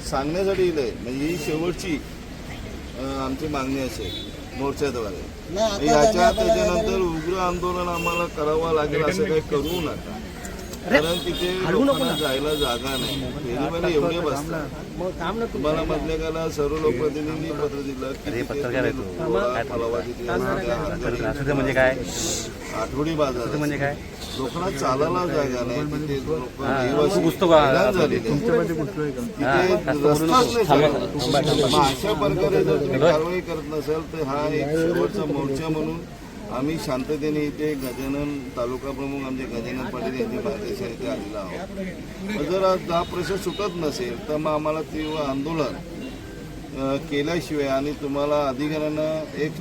सांगण्यासाठी इलंय, म्हणजे ही शेवटची आमची मागणी असेल मोर्चाद्वारे। त्याच्यानंतर उग्र आंदोलन आम्हाला करावं लागेल असं काही करू नका, कारण तिथे लोकांना जायला जागा नाही, फेरीवाले एवढे बसतात। तुम्हाला मधल्या काळात सर्व लोकप्रतिनिधी पत्र दिलं म्हणजे काय आठवडी बाजार म्हणजे काय, लोकांना चालायला जागा नाही, तिथे अशा प्रकारे जर तुम्ही कारवाई करत नसाल तर हा एक शेवटचा मोर्चा म्हणून आम्ही शांततेने इथे गजानन तालुका प्रमुख आमचे गजानन पाटील यांच्या मार्गदर्शनाखाली इथे आलेलो आहोत। जर आज हा प्रश्न सुटत नसेल तर मग आम्हाला तीव्र आंदोलन केल्याशिवाय आणि तुम्हाला अधिकाऱ्यांना एक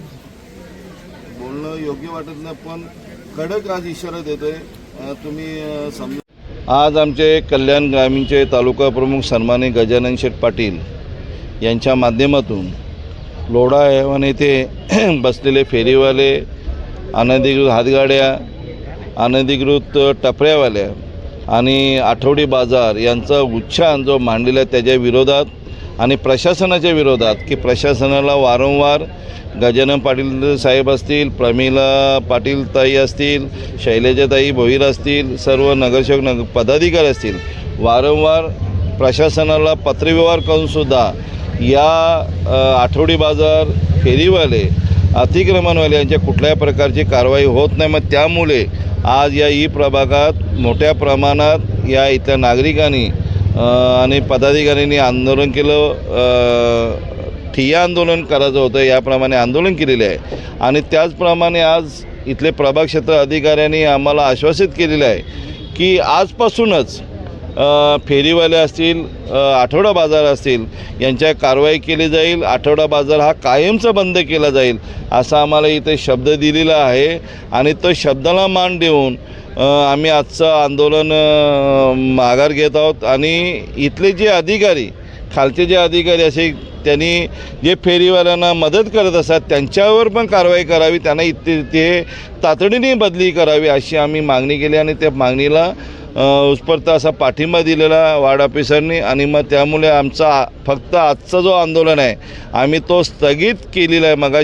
बोलणं योग्य वाटत नाही, पण कडक आज इशारा देतोय तुम्ही समजा। आज आमचे कल्याण ग्रामीणचे तालुका प्रमुख सन्माननीय गजानन शेठ पाटील यांच्या माध्यमातून लोढा येवन येथे बसलेले फेरीवाले, अनधिकृत हातगाड्या, अनधिकृत टपऱ्यावाल्या आणि आठवडी बाजार यांचा उच्छाद जो मांडलेला आहे त्याच्या विरोधात आणि प्रशासनाच्या विरोधात, की प्रशासनाला वारंवार गजानन पाटील साहेब असतील, प्रमिला पाटील ताई असतील, शैलजाताई भोईर असतील, सर्व नगरसेवक पदाधिकारी असतील, वारंवार प्रशासनाला पत्रव्यवहार करूनसुद्धा या आठवडी बाजार, फेरीवाले, अतिक्रमणवाले यांच्या कुठल्याही प्रकारची कारवाई होत नाही। मग त्यामुळे आज या ई प्रभागात मोठ्या प्रमाणात या इथल्या नागरिकांनी आणि पदाधिकाऱ्यांनी आंदोलन केलं, ठिय्या आंदोलन करायचं होतं, याप्रमाणे आंदोलन केलेले आहे। आणि त्याचप्रमाणे आज इथले प्रभाग क्षेत्र अधिकाऱ्यांनी आम्हाला आश्वासित केलेलं आहे की आजपासूनच फेरीवाले असतील, आठवडा बाजार असतील यांच्या कारवाई केली जाईल, आठवडा बाजार हा कायमचा बंद केला जाईल असा आम्हाला इथे शब्द दिलेला आहे। आणि तो शब्दाला मान देऊन आम्ही आजचं आंदोलन माघार घेत आहोत। आणि इथले जे अधिकारी, खालचे जे अधिकारी असे त्यांनी जे फेरीवाल्यांना मदत करत असतात त्यांच्यावर पण कारवाई करावी, त्यांना ते तातडीने बदली करावी अशी आम्ही मागणी केली आणि त्या मागणीला उत्स्फूर्त असा पाठिंबा दिलेला वार्ड ऑफिसरनी। आणि मग त्यामुळे आमचा फक्त आजचा जो आंदोलन आहे आम्ही तो स्थगित केलेला आहे। मग